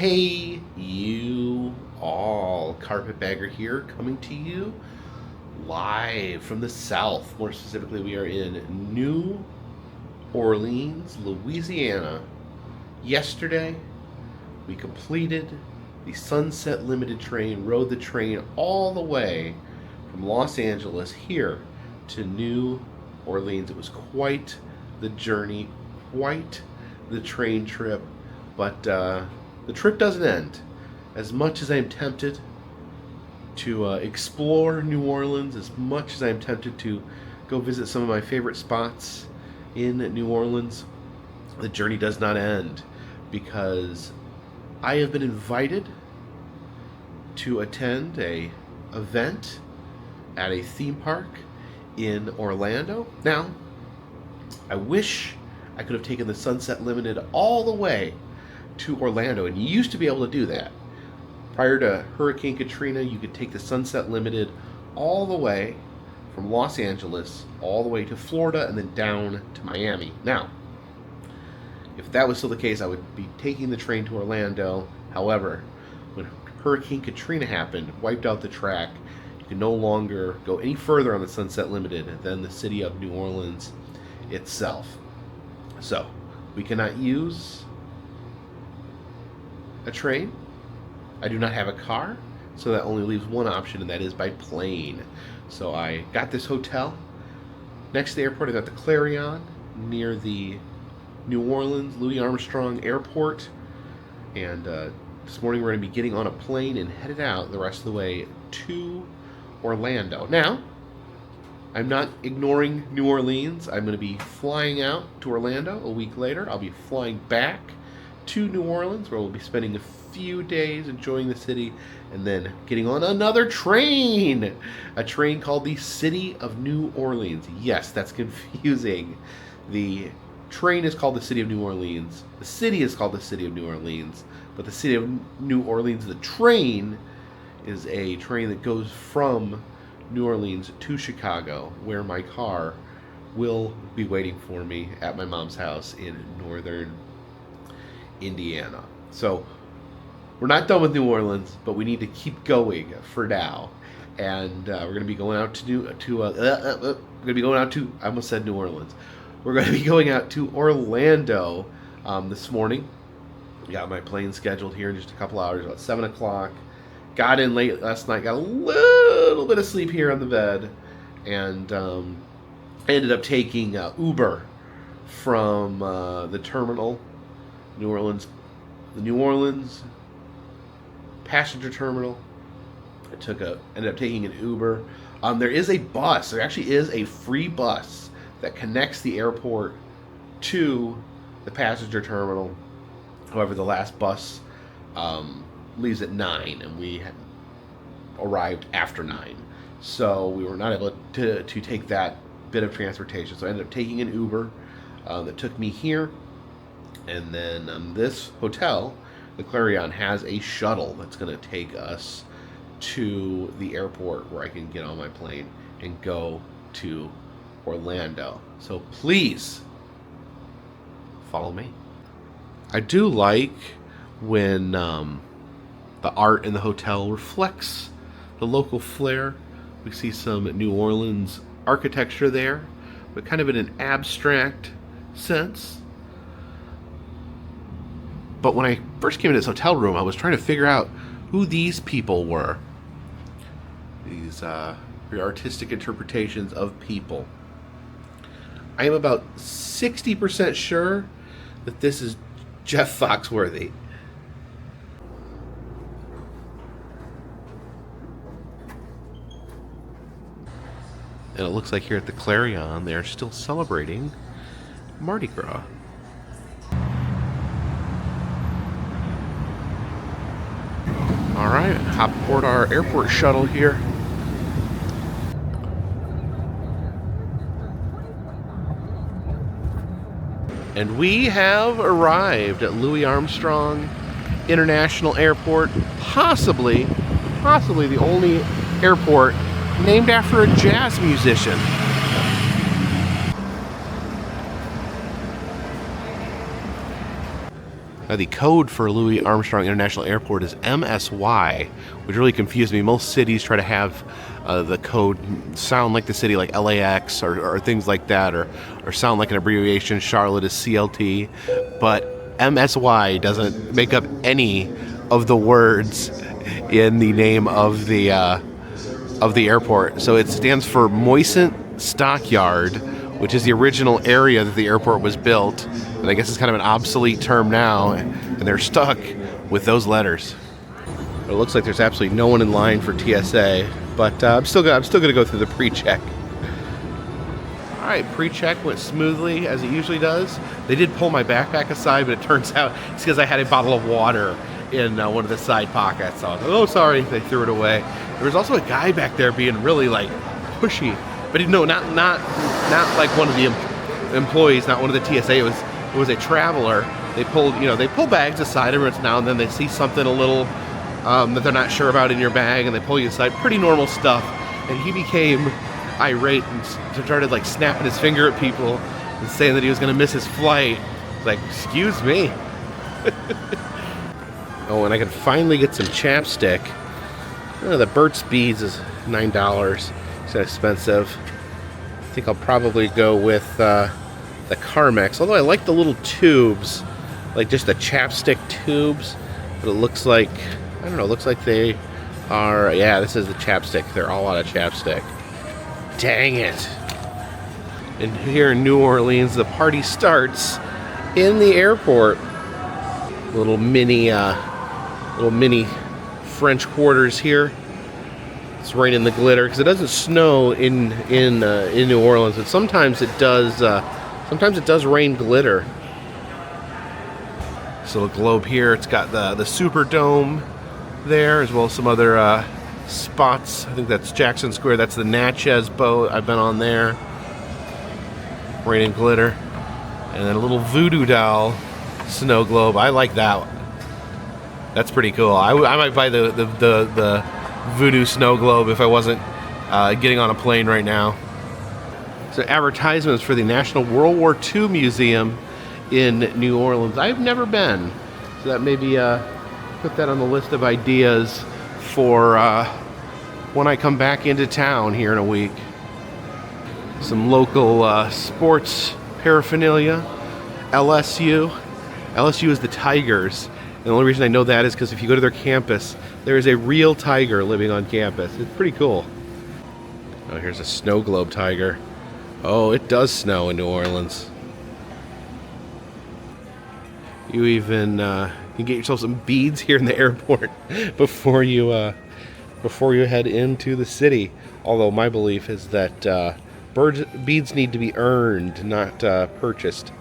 Hey, you all. Carpetbagger here, coming to you live from the South. More specifically, we are in New Orleans, Louisiana. Yesterday, we completed the Sunset Limited train, rode the train all the way from Los Angeles here to New Orleans. It was quite the journey, quite the train trip, but the trip doesn't end. As much as I'm tempted to explore New Orleans, as much as I'm tempted to go visit some of my favorite spots in New Orleans, the journey does not end, because I have been invited to attend a event at a theme park in Orlando. Now, I wish I could have taken the Sunset Limited all the way to Orlando, and you used to be able to do that. Prior to Hurricane Katrina, you could take the Sunset Limited all the way from Los Angeles all the way to Florida and then down to Miami. Now, if that was still the case, I would be taking the train to Orlando. However, when Hurricane Katrina happened, wiped out the track, you can no longer go any further on the Sunset Limited than the city of New Orleans itself. So, we cannot use a train. I do not have a car, so that only leaves one option, and that is by plane. So I got this hotel next to the airport. I got the Clarion near the New Orleans Louis Armstrong Airport, and this morning we're going to be getting on a plane and headed out the rest of the way to Orlando. Now, I'm not ignoring New Orleans. I'm going to be flying out to Orlando a week later. I'll be flying back to New Orleans, where we'll be spending a few days enjoying the city, and then getting on another train, a train called the City of New Orleans. Yes, that's confusing. The train is called the City of New Orleans. The city is called the City of New Orleans, but the City of New Orleans, the train, is a train that goes from New Orleans to Chicago, where my car will be waiting for me at my mom's house in northern Indiana. So we're not done with New Orleans, but we need to keep going for now. And we're going to be going out to I almost said New Orleans. We're going to be going out to Orlando this morning. Got my plane scheduled here in just a couple hours, about 7 o'clock. Got in late last night, got a little bit of sleep here on the bed, and I ended up taking Uber from the terminal, the New Orleans passenger terminal. Ended up taking an Uber. There is a bus. There actually is a free bus that connects the airport to the passenger terminal. However, the last bus leaves at 9, and we had arrived after 9, so we were not able to take that bit of transportation. So I ended up taking an Uber that took me here. And then this hotel, the Clarion, has a shuttle that's going to take us to the airport, where I can get on my plane and go to Orlando. So please follow me. I do like when the art in the hotel reflects the local flair. We see some New Orleans architecture there, but kind of in an abstract sense. But when I first came into this hotel room, I was trying to figure out who these people were. These very artistic interpretations of people. I am about 60% sure that this is Jeff Foxworthy. And it looks like here at the Clarion, they're still celebrating Mardi Gras. Alright, hop aboard our airport shuttle here. And we have arrived at Louis Armstrong International Airport, possibly the only airport named after a jazz musician. The code for Louis Armstrong International Airport is MSY, which really confused me. Most cities try to have the code sound like the city, like LAX or things like that, or sound like an abbreviation. Charlotte is CLT, but MSY doesn't make up any of the words in the name of the airport. So it stands for Moisant Stockyard, which is the original area that the airport was built. And I guess it's kind of an obsolete term now, and they're stuck with those letters. It looks like there's absolutely no one in line for TSA, but I'm still gonna go through the pre-check. All right, pre-check went smoothly as it usually does. They did pull my backpack aside, but it turns out it's because I had a bottle of water in one of the side pockets. So I was like, oh, sorry, they threw it away. There was also a guy back there being really like pushy, but no, not like one of the employees, not one of the TSA. It was a traveler. They pull bags aside every once now and then. They see something a little that they're not sure about in your bag, and they pull you aside. Pretty normal stuff. And he became irate and started like snapping his finger at people and saying that he was going to miss his flight. It's like, excuse me. Oh, and I could finally get some chapstick. The Burt's Beads is $9. It's expensive. I think I'll probably go with the Carmex, although I like the little tubes, like just the chapstick tubes, but it looks like, I don't know, it looks like they are, yeah, this is the chapstick. They're all out of chapstick. Dang it. And here in New Orleans, the party starts in the airport. Little mini French quarters here. It's raining the glitter because it doesn't snow in New Orleans, but sometimes it does. Sometimes it does rain glitter. So the globe here, it's got the Superdome there, as well as some other spots. I think that's Jackson Square. That's the Natchez boat. I've been on there. Rain and glitter, and then a little voodoo doll snow globe. I like that one. That's pretty cool. I might buy the voodoo snow globe if I wasn't getting on a plane right now. So advertisements for the National World War II Museum in New Orleans. I've never been, so that maybe put that on the list of ideas for when I come back into town here in a week. Some local sports paraphernalia. LSU is the Tigers. And the only reason I know that is because if you go to their campus, there is a real tiger living on campus. It's pretty cool. Oh, here's a snow globe tiger. Oh, it does snow in New Orleans. You even can get yourself some beads here in the airport before you head into the city. Although my belief is that beads need to be earned, not purchased.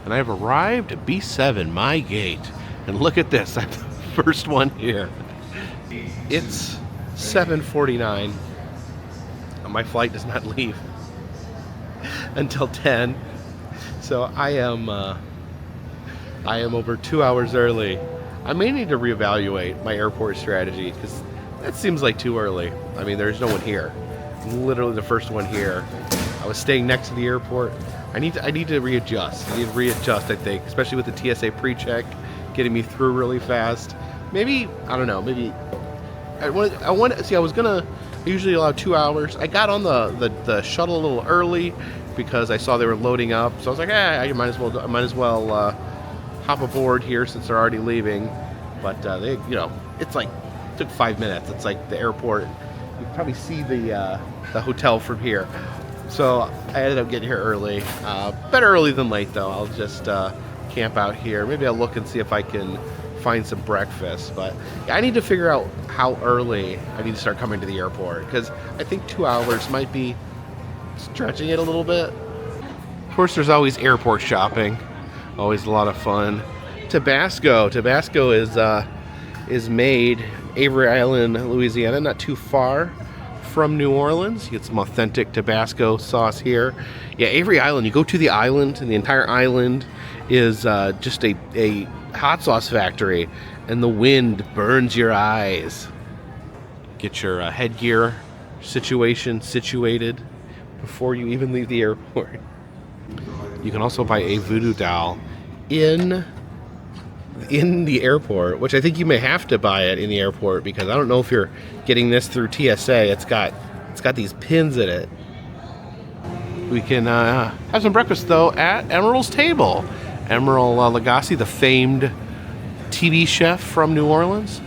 And I've arrived at B7, my gate. And look at this, I'm the first one here. It's 7:49. My flight does not leave until 10. So I am over 2 hours early. I may need to reevaluate my airport strategy because that seems like too early. I mean, there's no one here. I'm literally the first one here. I was staying next to the airport. I need to readjust. I think, especially with the TSA pre-check getting me through really fast. Maybe, I don't know, maybe I usually allow 2 hours. I got on the shuttle a little early because I saw they were loading up. So I was like, I might as well hop aboard here since they're already leaving. But they, it's like, it took 5 minutes. It's like the airport. You can probably see the hotel from here. So I ended up getting here early. Better early than late, though. I'll just camp out here. Maybe I'll look and see if I can find some breakfast. But yeah, I need to figure out how early I need to start coming to the airport, because I think 2 hours might be stretching it a little bit. Of course, there's always airport shopping. Always a lot of fun. Tabasco. Tabasco is made Avery Island, Louisiana, not too far from New Orleans. You get some authentic Tabasco sauce here. Yeah, Avery Island, you go to the island, and the entire island is just a hot sauce factory, and the wind burns your eyes. Get your headgear situated before you even leave the airport. You can also buy a voodoo doll in in the airport, which I think you may have to buy it in the airport because I don't know if you're getting this through TSA. It's got these pins in it. We can have some breakfast though at Emerald's table. Emerald Lagasse, the famed TV chef from New Orleans.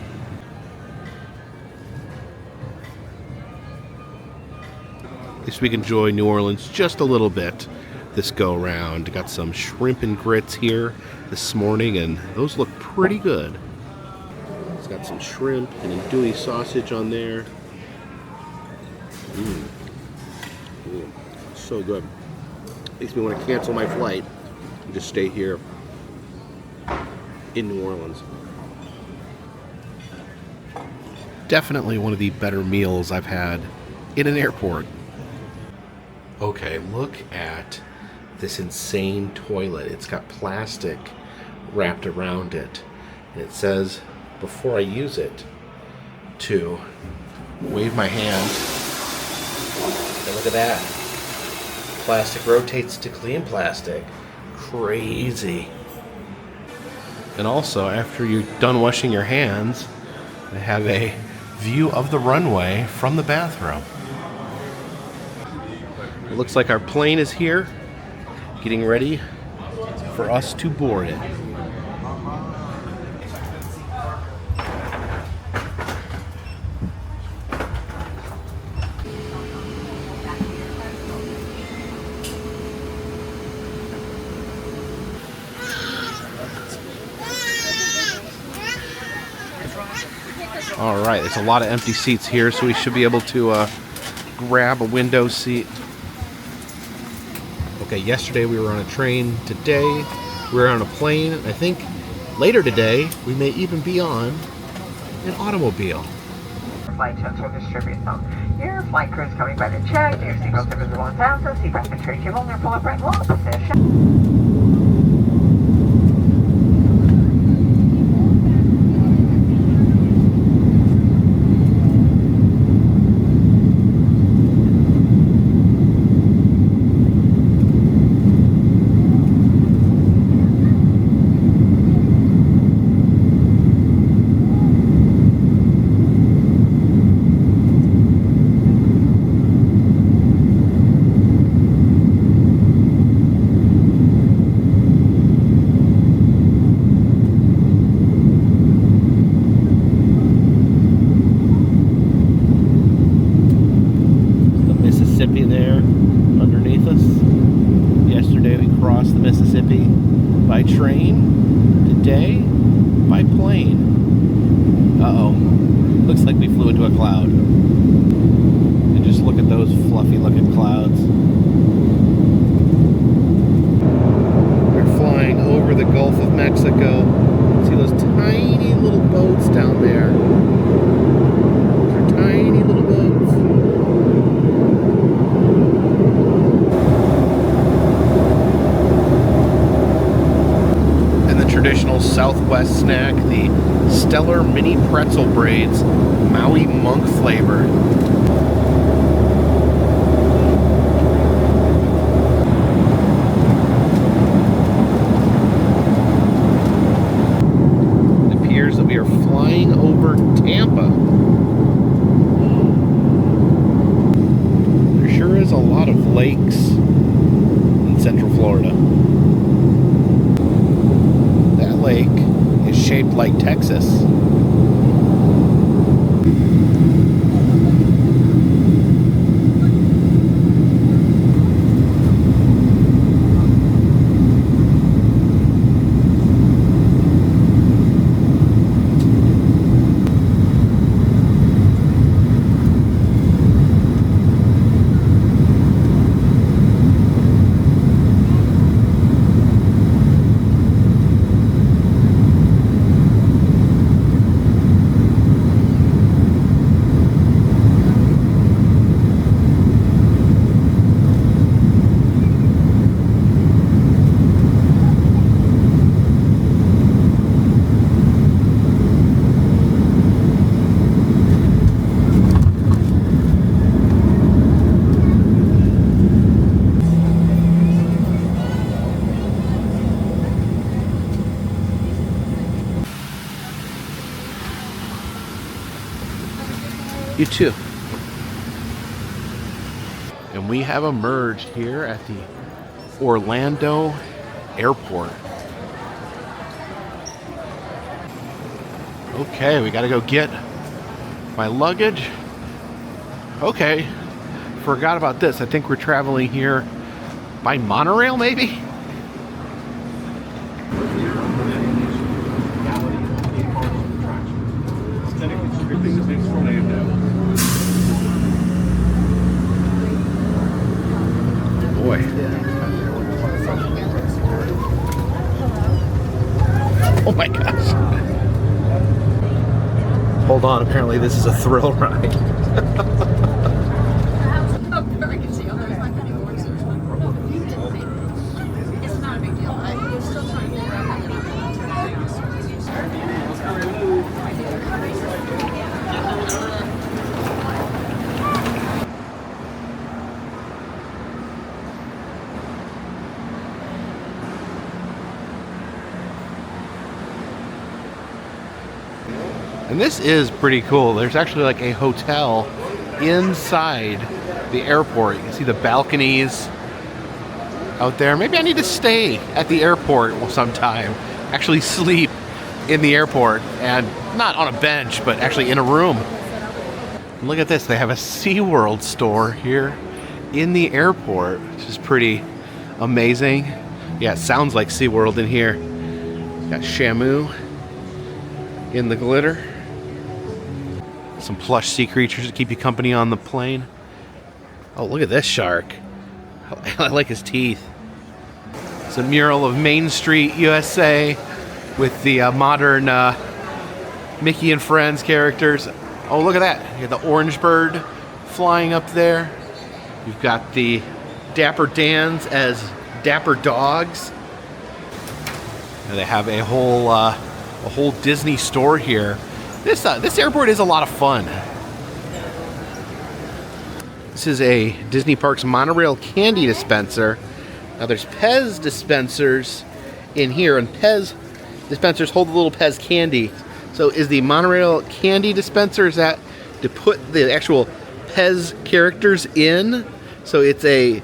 At least we can enjoy New Orleans just a little bit this go round. Got some shrimp and grits here this morning, and those look pretty good. It's got some shrimp and andouille sausage on there. Ooh, so good. Makes me want to cancel my flight and just stay here in New Orleans. Definitely one of the better meals I've had in an airport. Okay, look at this insane toilet. It's got plastic wrapped around it. And it says, before I use it, to wave my hand. And look at that. Plastic rotates to clean plastic. Crazy. And also, after you're done washing your hands, they have a view of the runway from the bathroom. It looks like our plane is here, getting ready for us to board it. All right, there's a lot of empty seats here, so we should be able to grab a window seat. Okay, yesterday we were on a train. Today we're on a plane. I think later today we may even be on an automobile. Flight checks will distribute them. Your flight crew is coming by to check. Your seatbelts are visible and sound, so seatbelt control cable in their full upright lock position. There underneath us. Yesterday we crossed the Mississippi by train. Today by plane. Uh-oh. Looks like we flew into a cloud. And just look at those fluffy looking clouds. We're flying over the Gulf of Mexico. See those tiny little boats down there. Those are tiny little boats. Traditional Southwest snack, the Stellar Mini Pretzel Braids, Maui Monk flavored. It appears that we are flying over Tampa. There sure is a lot of lakes in Central Florida. Lake is shaped like Texas. You too. And we have emerged here at the Orlando Airport. Okay, we gotta go get my luggage. Okay, forgot about this. I think we're traveling here by monorail, maybe? Boy. Oh my gosh. Hold on, apparently this is a thrill ride. It's not a big deal. We're still trying to figure out how to do And this is pretty cool. There's actually like a hotel inside the airport. You can see the balconies out there. Maybe I need to stay at the airport sometime. Actually sleep in the airport, and not on a bench, but actually in a room. And look at this. They have a SeaWorld store here in the airport, which is pretty amazing. Yeah, it sounds like SeaWorld in here. Got Shamu in the glitter. Some plush sea creatures to keep you company on the plane. Oh, look at this shark. I like his teeth. It's a mural of Main Street, USA, with the modern Mickey and Friends characters. Oh, look at that. You got the orange bird flying up there. You've got the Dapper Dans as Dapper Dogs. And they have a whole Disney store here. This airport is a lot of fun. This is a Disney Parks monorail candy dispenser. Now there's Pez dispensers in here, and Pez dispensers hold the little Pez candy. So is the monorail candy dispenser, is that to put the actual Pez characters in? So it's a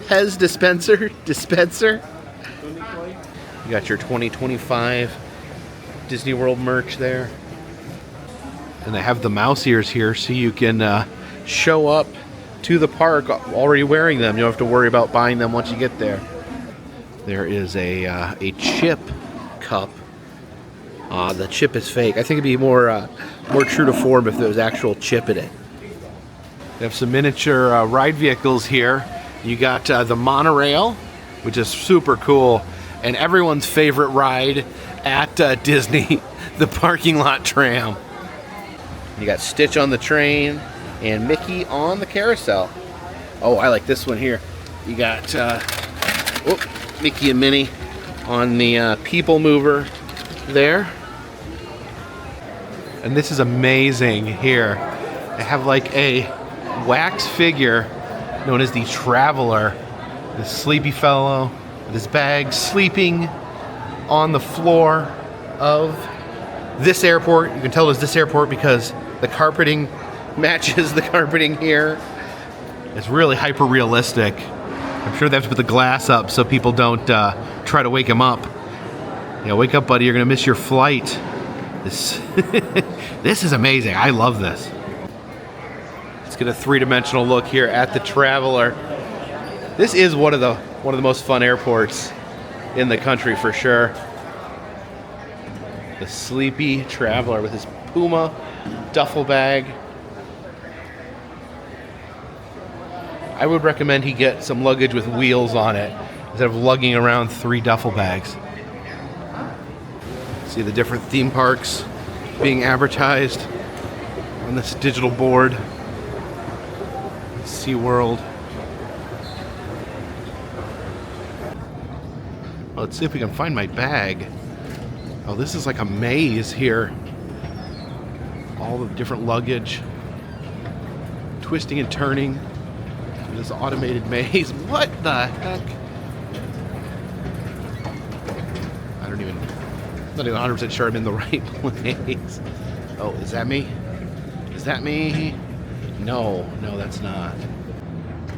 Pez dispenser. You got your 2025 Disney World merch there. And they have the mouse ears here so you can show up to the park already wearing them. You don't have to worry about buying them once you get there. There is a chip cup. The chip is fake. I think it'd be more true to form if there was actual chip in it. They have some miniature ride vehicles here. You got the monorail, which is super cool, and everyone's favorite ride at Disney, the parking lot tram. You got Stitch on the train and Mickey on the carousel. Oh, I like this one here. You got Mickey and Minnie on the People Mover there. And this is amazing here. They have like a wax figure known as the Traveler, the sleepy fellow with his bag sleeping on the floor of this airport. You can tell it's this airport because the carpeting matches the carpeting here. It's really hyper realistic. I'm sure they have to put the glass up so people don't try to wake him up. Yeah, wake up, buddy. You're gonna miss your flight. This this is amazing. I love this. Let's get a three-dimensional look here at the Traveler. This is one of the most fun airports in the country for sure. The sleepy Traveler with his Puma duffel bag. I would recommend he get some luggage with wheels on it instead of lugging around 3 duffel bags. See the different theme parks being advertised on this digital board. SeaWorld. Well, let's see if we can find my bag. Oh, this is like a maze here. All the different luggage. Twisting and turning. This automated maze. What the heck? I'm not even 100% sure I'm in the right place. Oh, is that me? Is that me? No, that's not.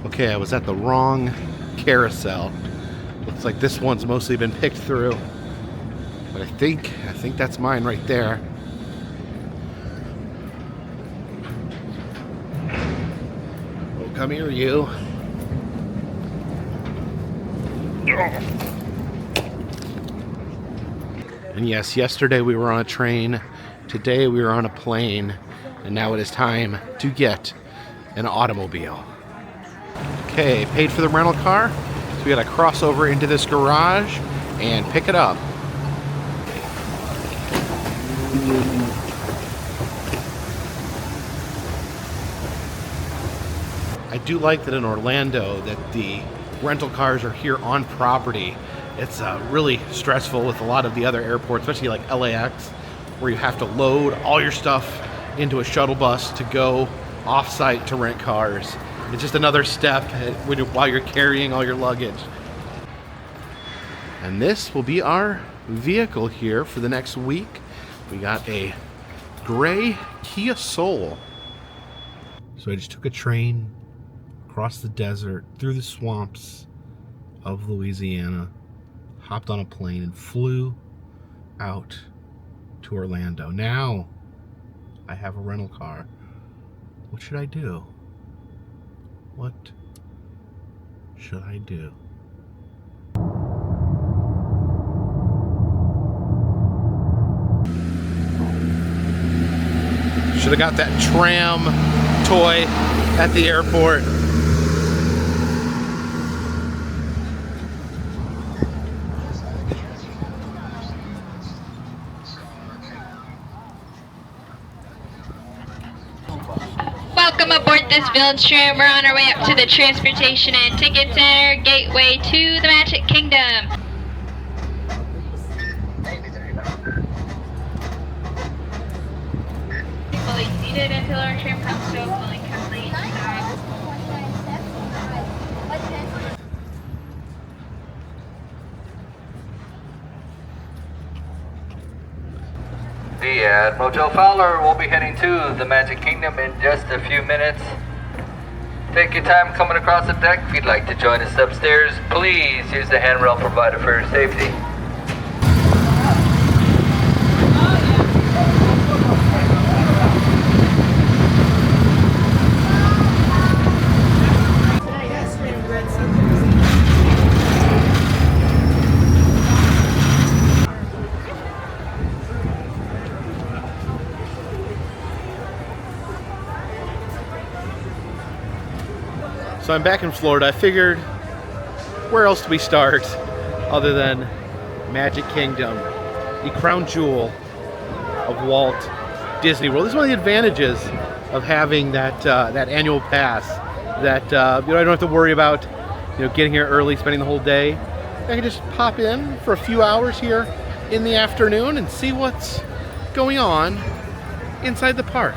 Okay, I was at the wrong carousel. Looks like this one's mostly been picked through. But I think that's mine right there. Oh, come here, you. And yes, yesterday we were on a train. Today we were on a plane. And now it is time to get an automobile. Okay, paid for the rental car. So we gotta cross over into this garage and pick it up. I do like that in Orlando that the rental cars are here on property. It's really stressful with a lot of the other airports, especially like LAX, where you have to load all your stuff into a shuttle bus to go off-site to rent cars. It's just another step while you're carrying all your luggage. And this will be our vehicle here for the next week. We got a gray Kia Soul. So I just took a train across the desert, through the swamps of Louisiana, hopped on a plane and flew out to Orlando. Now I have a rental car. What should I do? What should I do? Should have got that tram toy at the airport. Welcome aboard this village tram. We're on our way up to the Transportation and Ticket Center, gateway to the Magic Kingdom. Fully seated until our tram comes to a fully complete stop. The Motel Fowler will be heading to the Magic Kingdom in just a few minutes. Take your time coming across the deck. If you'd like to join us upstairs, please use the handrail provided for your safety. So I'm back in Florida. I figured, where else do we start other than Magic Kingdom, the crown jewel of Walt Disney World. This is one of the advantages of having that that annual pass. That I don't have to worry about getting here early, spending the whole day. I can just pop in for a few hours here in the afternoon and see what's going on inside the park.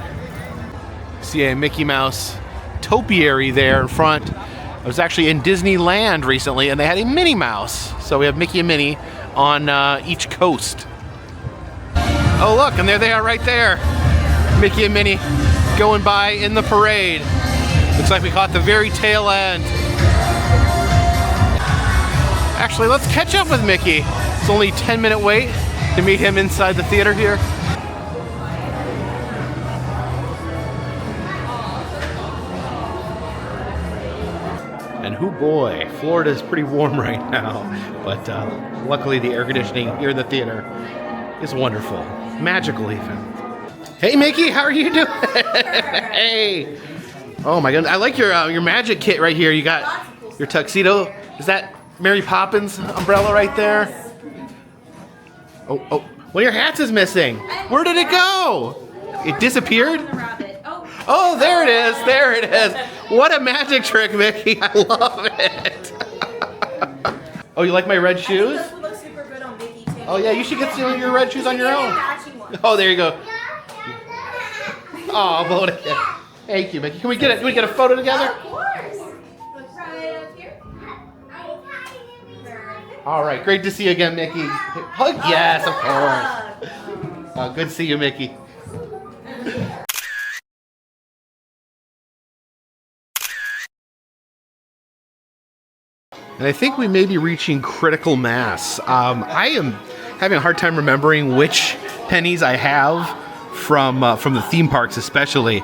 See a Mickey Mouse topiary there in front. I was actually in Disneyland recently and they had a Minnie Mouse. So we have Mickey and Minnie on each coast. Oh look, and there they are right there. Mickey and Minnie going by in the parade. Looks like we caught the very tail end. Actually, let's catch up with Mickey. It's only a 10-minute wait to meet him inside the theater here. And hoo boy, Florida is pretty warm right now, but luckily the air conditioning here in the theater is wonderful, magical even. Hey Mickey, how are you doing? Hey, oh my goodness, I like your magic kit right here. You got your tuxedo. Is that Mary Poppins umbrella right there? Oh, one of your hats is missing. Where did it go? It disappeared? Oh, there it is, there it is. What a magic trick, Mickey, I love it. Oh, you like my red shoes? Those would look super good on Mickey too. Oh yeah, you should get some of your red shoes on your own. Oh, there you go. Oh, vote it. Thank you, Mickey. Can we get a photo together? Of course. Look right up here. All right, great to see you again, Mickey. Hug, yes, of course. Good to see you, Mickey. And I think we may be reaching critical mass. I am having a hard time remembering which pennies I have from the theme parks especially.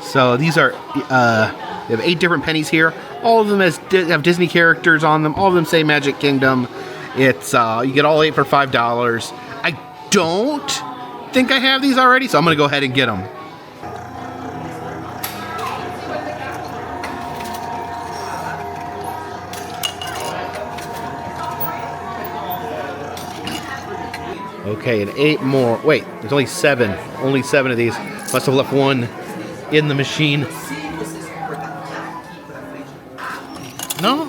So these are, we have 8 different pennies here. All of them have Disney characters on them. All of them say Magic Kingdom. It's, you get all 8 for $5. I don't think I have these already, so I'm gonna go ahead and get them. Okay, and 8 more. Wait, there's only 7. Only 7 of these. Must have left one in the machine. No?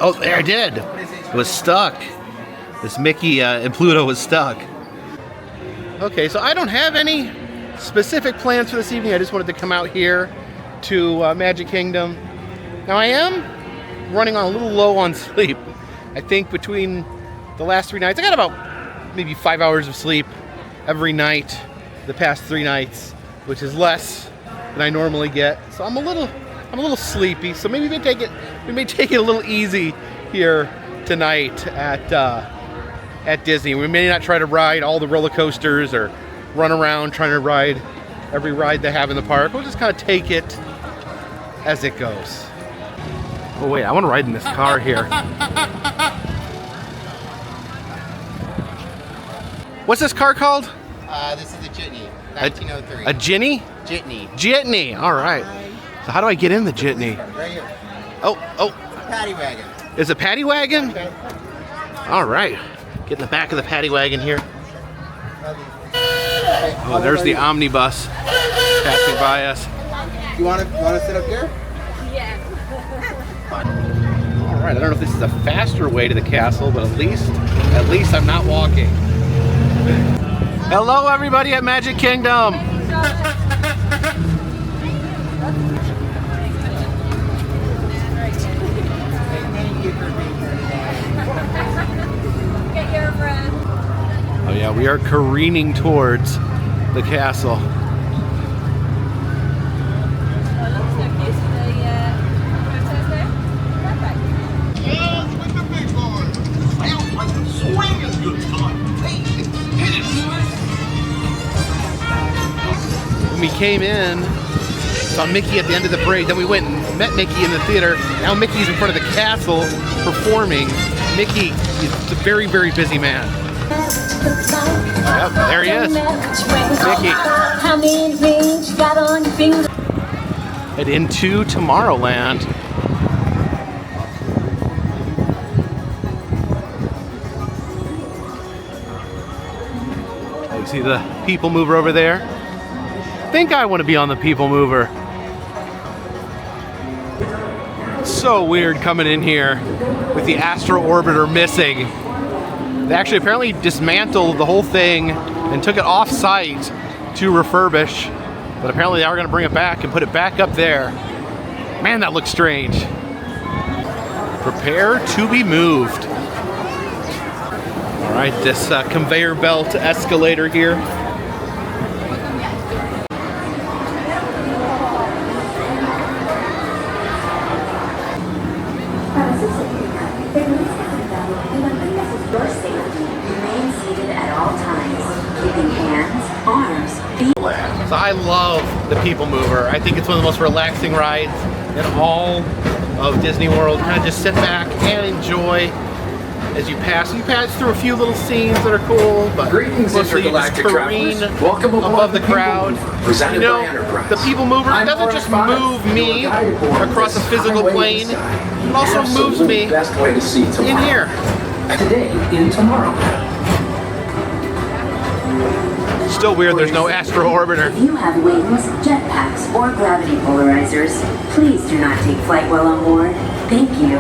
Oh, there I did. It was stuck. This Mickey and Pluto was stuck. Okay, so I don't have any specific plans for this evening. I just wanted to come out here to Magic Kingdom. Now I am running on a little low on sleep. I think between the last 3 nights, I got about maybe 5 hours of sleep every night the past 3 nights, which is less than I normally get. So I'm a little sleepy. So maybe we may take it a little easy here tonight at Disney. We may not try to ride all the roller coasters or run around trying to ride every ride they have in the park. We'll just kind of take it as it goes. Oh wait, I want to ride in this car here. What's this car called? This is a Jitney, 1903. A Ginny? Jitney. Jitney, all right. So how do I get in the Jitney? Right here. Oh. Paddy wagon. Is it paddy wagon? Okay. All right. Get in the back of the paddy wagon here. Oh, there's the omnibus passing by us. You want to sit up here? All right, I don't know if this is a faster way to the castle, but at least I'm not walking. Hello, everybody at Magic Kingdom. Oh yeah, we are careening towards the castle. When we came in, saw Mickey at the end of the parade, then we went and met Mickey in the theater. Now Mickey's in front of the castle performing. Mickey is a very, very busy man. Yep, there he is. Mickey. Head into Tomorrowland. You see the people mover over there? I think I want to be on the people mover. It's so weird coming in here with the Astro Orbiter missing. They actually apparently dismantled the whole thing and took it off site to refurbish, but apparently they are going to bring it back and put it back up there. Man, that looks strange. Prepare to be moved. All right, this conveyor belt escalator here. So I love the People Mover. I think it's one of the most relaxing rides in all of Disney World. Kind of just sit back and enjoy as you pass. You pass through a few little scenes that are cool, but mostly you just careen above the crowd. You know, the People Mover doesn't just move me across a physical plane, it also moves me in here. Today in Tomorrowland. Still weird there's no Astro Orbiter. If you have wings, jetpacks, or gravity polarizers, please do not take flight while on board. Thank you.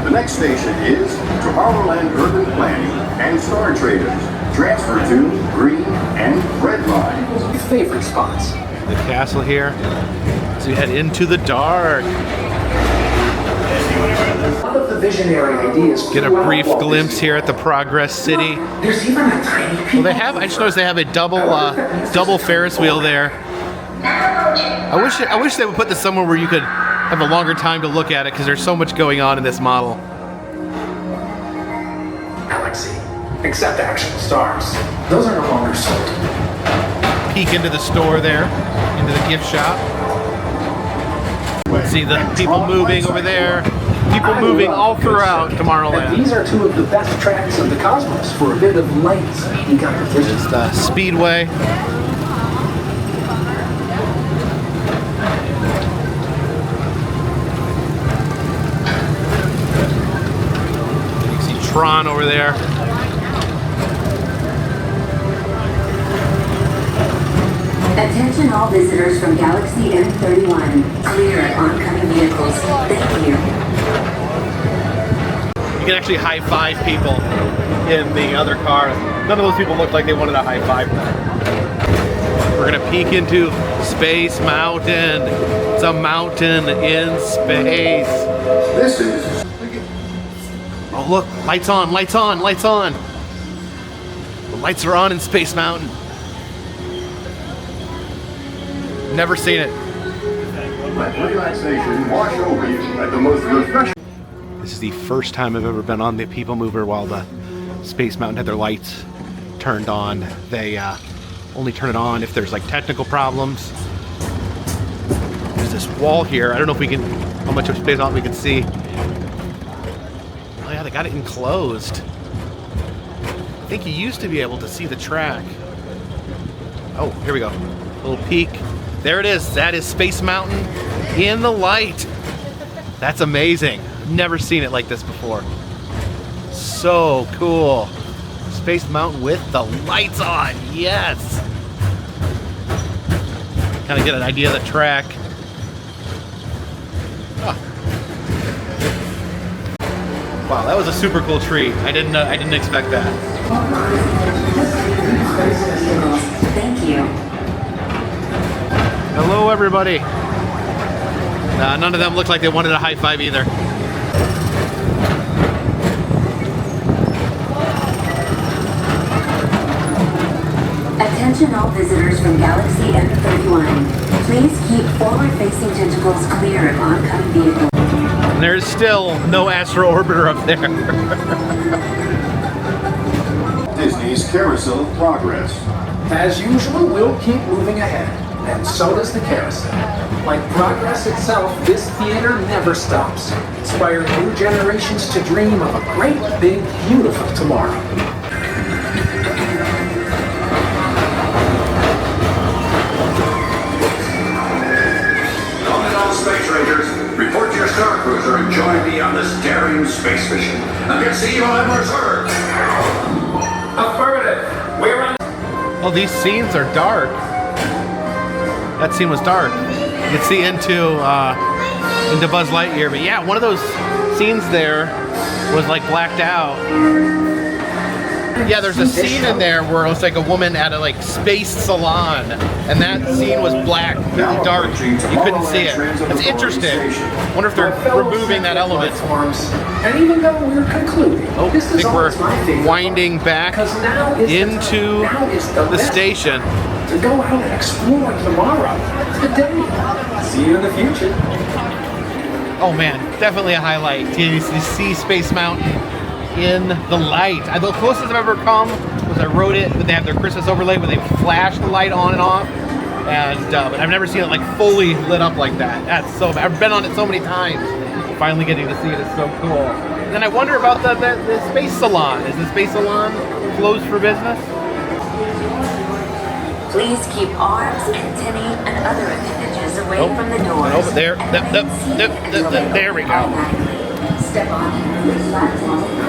The next station is Tomorrowland Urban Planning and Star Traders. Transfer to green and red lines. Favorite spots. The castle here. So you head into the dark. One of the visionary ideas. Get a brief glimpse here at the Progress City. There's even a tiny Well, they have. I just noticed they have a double Ferris wheel there. I wish they would put this somewhere where you could have a longer time to look at it because there's so much going on in this model. Galaxy. Except action stars. Those are no longer sold. Peek into the store there, into the gift shop. See the people moving over there. People moving all throughout Tomorrowland. And these are two of the best tracks of the cosmos for a bit of light and competition. It's the Speedway. You see Tron over there. Attention all visitors from Galaxy M31. Clear of oncoming vehicles. Thank you. You can actually high-five people in the other cars. None of those people looked like they wanted a high-five. We're gonna peek into Space Mountain. It's a mountain in space. This is Oh look, lights on, lights on, lights on. The lights are on in Space Mountain. Never seen it. let relaxation wash over you at the most refreshing. This is the first time I've ever been on the People Mover while the Space Mountain had their lights turned on. They only turn it on if there's like technical problems. There's this wall here. I don't know if we can, how much of Space Mountain we can see. Oh yeah, they got it enclosed. I think you used to be able to see the track. Oh, here we go. A little peek. There it is. That is Space Mountain in the light. That's amazing. Never seen it like this before. So cool. Space Mountain with the lights on. Yes. Kind of get an idea of the track. Oh. Wow, that was a super cool tree. I didn't expect that. Thank you. Hello, everybody. None of them looked like they wanted a high five either. Attention all visitors from Galaxy M31. Please keep forward-facing tentacles clear of oncoming vehicles. And there's still no Astro Orbiter up there. Disney's Carousel of Progress. As usual, we'll keep moving ahead, and so does the carousel. Like progress itself, this theater never stops, inspiring new generations to dream of a great, big, beautiful tomorrow. Space Rangers, report to your Star Cruiser and join me on this daring space mission against the evil Emperor's Earth. Affirmative. We're on. Oh, these scenes are dark. That scene was dark. You can see into Buzz Lightyear, but yeah, one of those scenes there was like blacked out. Yeah, there's a scene in there where it was like a woman at a like space salon, and that scene was black, really dark. You couldn't see it. It's interesting. Wonder if they're removing that element. And even though we're concluding, Oh, I this is think we're always my favorite winding back into the station. to go out and explore tomorrow, today. See you in the future. Oh man, definitely a highlight. You see Space Mountain in the light. The closest I've ever come was I rode it, but they have their Christmas overlay where they flash the light on and off. And but I've never seen it like fully lit up like that. That's so. I've been on it so many times. Finally getting to see it is so cool. And then I wonder about the space salon. Is the space salon closed for business? Please keep arms, antennae, and other appendages away from the doors. Oh, there we go. Step on the platform and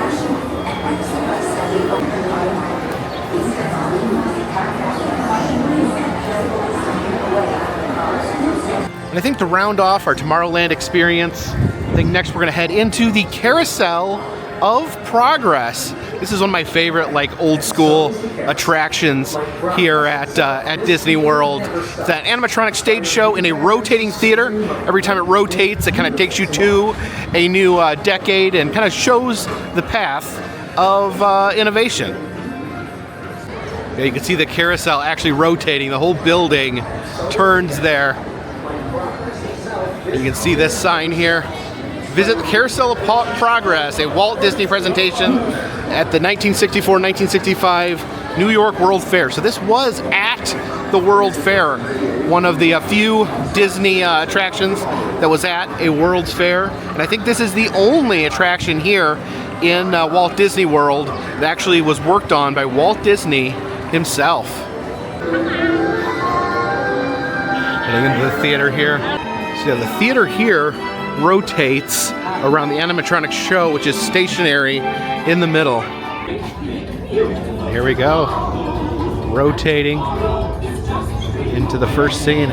And I think to round off our Tomorrowland experience, I think next we're gonna head into the Carousel of Progress. This is one of my favorite like old school attractions here at Disney World. It's that animatronic stage show in a rotating theater. Every time it rotates, it kind of takes you to a new decade and kind of shows the path of innovation. Yeah, you can see the carousel actually rotating. The whole building turns there. You can see this sign here. Visit the Carousel of Progress, a Walt Disney presentation at the 1964-1965 New York World Fair. So this was at the World Fair, one of the few Disney attractions that was at a World's Fair. And I think this is the only attraction here in Walt Disney World that actually was worked on by Walt Disney himself. Getting into the theater here. So yeah, the theater here rotates around the animatronic show, which is stationary in the middle. Here we go, rotating into the first scene.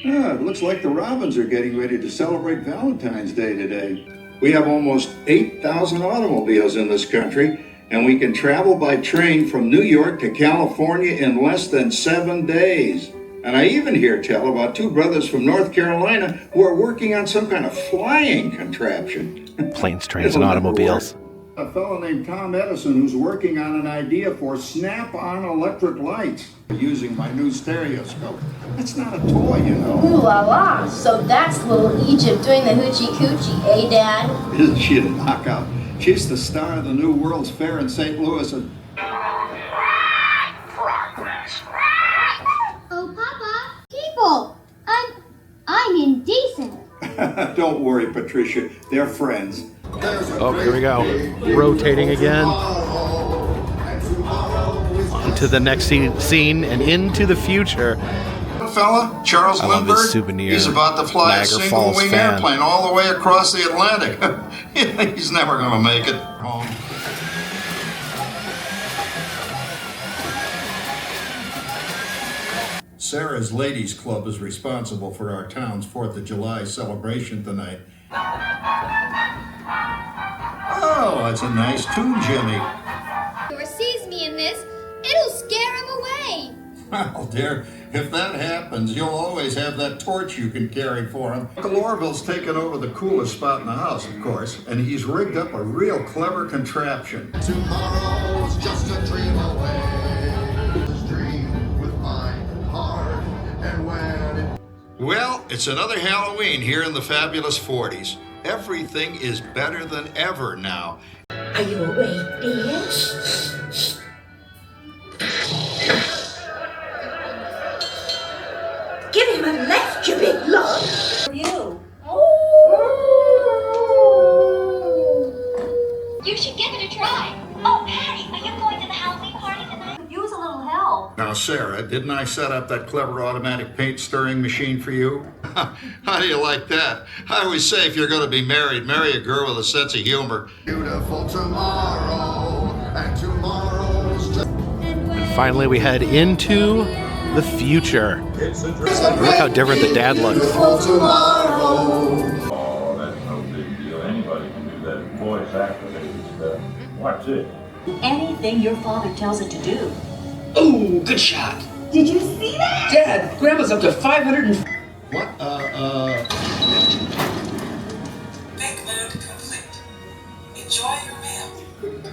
Yeah, it looks like the Robins are getting ready to celebrate Valentine's Day today. We have almost 8,000 automobiles in this country, and we can travel by train from New York to California in less than 7 days. And I even hear tell about 2 brothers from North Carolina who are working on some kind of flying contraption. Planes, trains, and automobiles. A fellow named Tom Edison who's working on an idea for snap-on electric lights using my new stereoscope. That's not a toy, you know. Ooh la la. So that's little Egypt doing the hoochie coochie, eh, Dad? Isn't she a knockout? She's the star of the new World's Fair in St. Louis. And Progress. Oh, Papa, people, I'm indecent. don't worry, Patricia. They're friends. Oh, here we go. Rotating again. Onto the next scene and into the future. Fella, Charles I love this Lindbergh, souvenir. he's about to fly Niagara a Falls single-wing fan. airplane all the way across the Atlantic. He's never going to make it home. Sarah's Ladies Club is responsible for our town's 4th of July celebration tonight. Oh, that's a nice tune, Jimmy. Whoever sees me in this, it'll scare him away. Well, dear, if that happens, you'll always have that torch you can carry for him. Uncle Orville's taken over the coolest spot in the house, of course, and he's rigged up a real clever contraption. Tomorrow's just a dream away. Dream with my heart, and when it... Well, it's another Halloween here in the fabulous 40s. Everything is better than ever now. Are you awake, dear? Give him a left, you big lord. You. You should give it a try. Oh, Patty, are you going to the Halloween party tonight? Use a little help. Now, Sarah, didn't I set up that clever automatic paint stirring machine for you? How do you like that? I always say if you're going to be married, marry a girl with a sense of humor. Beautiful tomorrow, and tomorrow's just... And finally, we head into the future. Look how different the dad looks. Beautiful tomorrow. Oh, that's no big deal. Anybody can do that voice activated stuff. Watch it. Anything your father tells it to do. Ooh, good shot. Did you see that? Dad, Grandma's up to 500 and... What? Big mood complete. Enjoy your meal.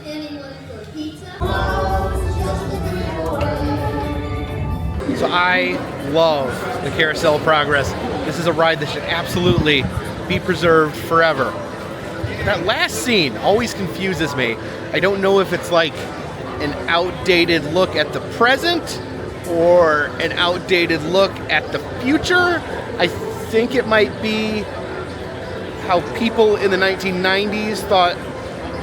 Anyone for pizza? So I love the Carousel of Progress. This is a ride that should absolutely be preserved forever. That last scene always confuses me. I don't know if it's like an outdated look at the present or an outdated look at the future. I think it might be how people in the 1990s thought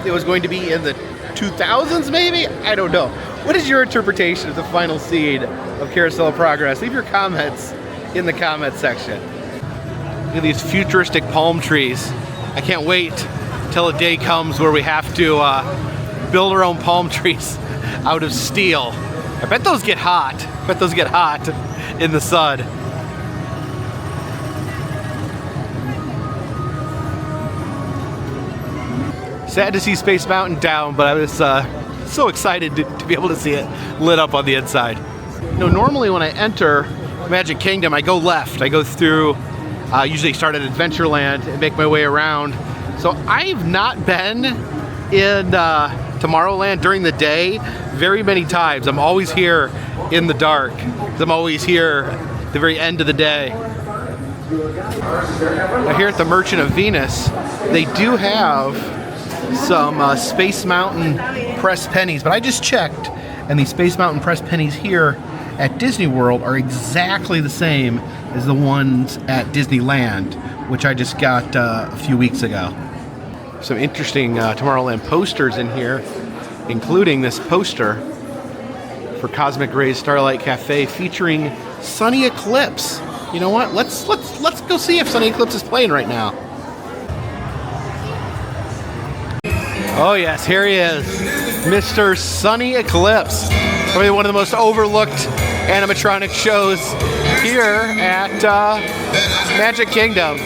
it was going to be in the 2000s maybe? I don't know. What is your interpretation of the final scene of Carousel of Progress? Leave your comments in the comment section. Look at these futuristic palm trees. I can't wait till a day comes where we have to build our own palm trees out of steel. I bet those get hot. I bet those get hot in the sun. Sad to see Space Mountain down, but I was so excited to be able to see it lit up on the inside. You know, normally when I enter Magic Kingdom, I go left. I go through, usually start at Adventureland and make my way around. So I've not been in Tomorrowland during the day very many times. I'm always here in the dark. I'm always here the very end of the day. Now here at the Merchant of Venus, they do have some Space Mountain pressed pennies, but I just checked, and the Space Mountain pressed pennies here at Disney World are exactly the same as the ones at Disneyland, which I just got a few weeks ago. Some interesting Tomorrowland posters in here, including this poster for Cosmic Rays Starlight Cafe featuring Sunny Eclipse. You know what? Let's go see if Sunny Eclipse is playing right now. Oh yes, here he is, Mr. Sunny Eclipse. Probably one of the most overlooked animatronic shows here at Magic Kingdom.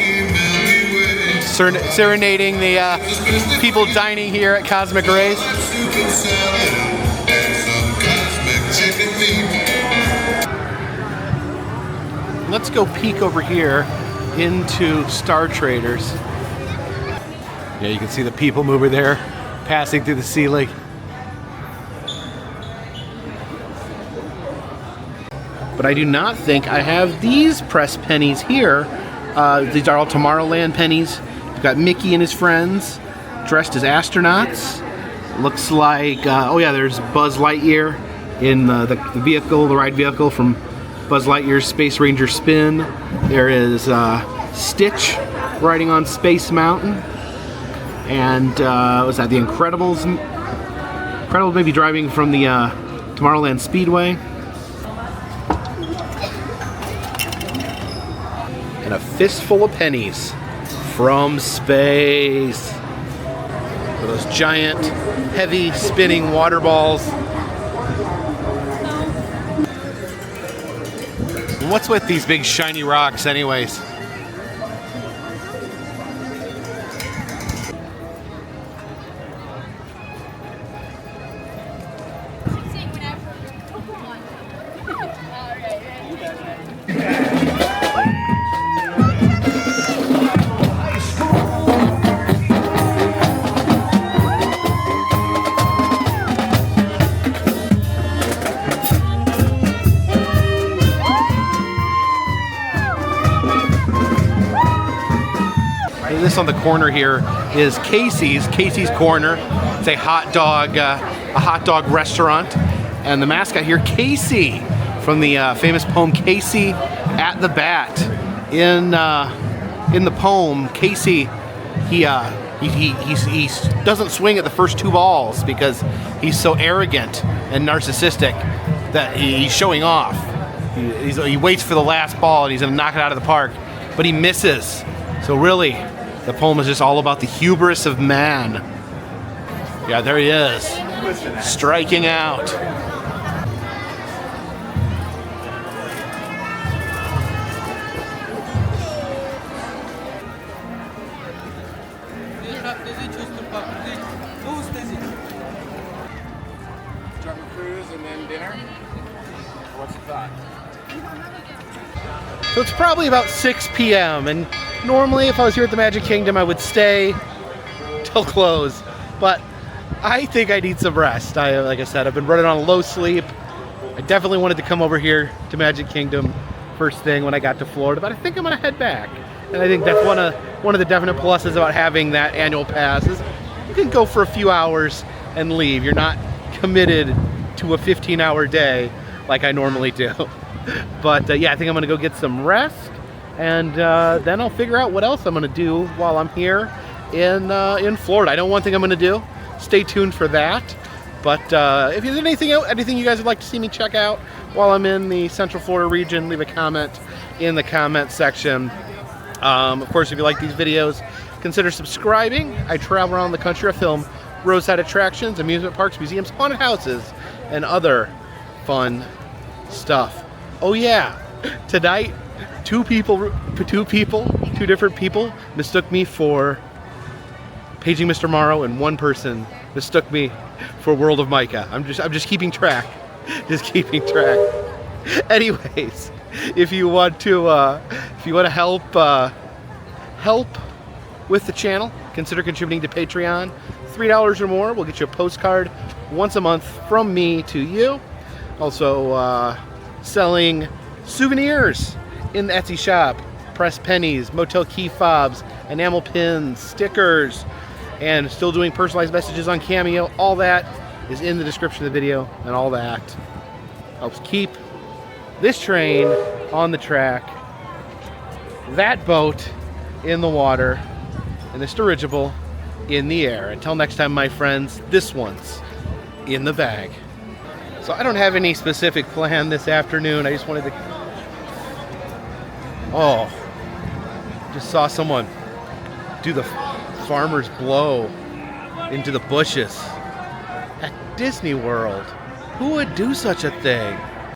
Serenading the people dining here at Cosmic Rays. Let's go peek over here into Star Traders. Yeah, you can see the people mover there passing through the ceiling. But I do not think I have these press pennies here. These are all Tomorrowland pennies. We've got Mickey and his friends dressed as astronauts. Looks like, oh yeah, there's Buzz Lightyear in the vehicle, the ride vehicle from Buzz Lightyear's Space Ranger Spin. There is Stitch riding on Space Mountain. And was that the Incredibles? Incredibles maybe driving from the Tomorrowland Speedway. And a fistful of pennies from space. For those giant, heavy, spinning water balls. And what's with these big shiny rocks anyways? This on the corner here is Casey's Corner. It's a hot dog restaurant, and the mascot here, Casey, from the famous poem Casey at the Bat. In the poem, Casey he doesn't swing at the first two balls because he's so arrogant and narcissistic that he's showing off. He waits for the last ball and he's gonna knock it out of the park, but he misses. So really, the poem is just all about the hubris of man. Yeah, there he is, striking out. So it's probably about 6 p.m. and normally if I was here at the Magic Kingdom I would stay till close, but I think I need some rest. Like I said, I've been running on a low sleep. I definitely wanted to come over here to Magic Kingdom first thing when I got to Florida, but I think I'm gonna head back. And I think that's one of the definite pluses about having that annual pass is you can go for a few hours and leave. You're not committed to a 15-hour day like I normally do. But yeah, I think I'm gonna go get some rest, and then I'll figure out what else I'm gonna do while I'm here in Florida. I know one thing I'm gonna do. Stay tuned for that. But if there's anything you guys would like to see me check out while I'm in the Central Florida region, leave a comment in the comment section. Of course, if you like these videos, consider subscribing. I travel around the country. I film roadside attractions, amusement parks, museums, haunted houses, and other fun stuff. Oh yeah, tonight, two different people mistook me for Paging Mr. Morrow, and one person mistook me for World of Micah. I'm just keeping track. Just keeping track. Anyways, if you want to help with the channel, consider contributing to Patreon. $3 or more will get you a postcard once a month from me to you. Also selling souvenirs in the Etsy shop. Pressed pennies, motel key fobs, enamel pins, stickers, and still doing personalized messages on Cameo. All that is in the description of the video, and all that helps keep this train on the track, that boat in the water, and this dirigible in the air. Until next time, my friends, this one's in the bag. So I don't have any specific plan this afternoon. I just wanted to... Oh, just saw someone do the farmer's blow into the bushes at Disney World. Who would do such a thing?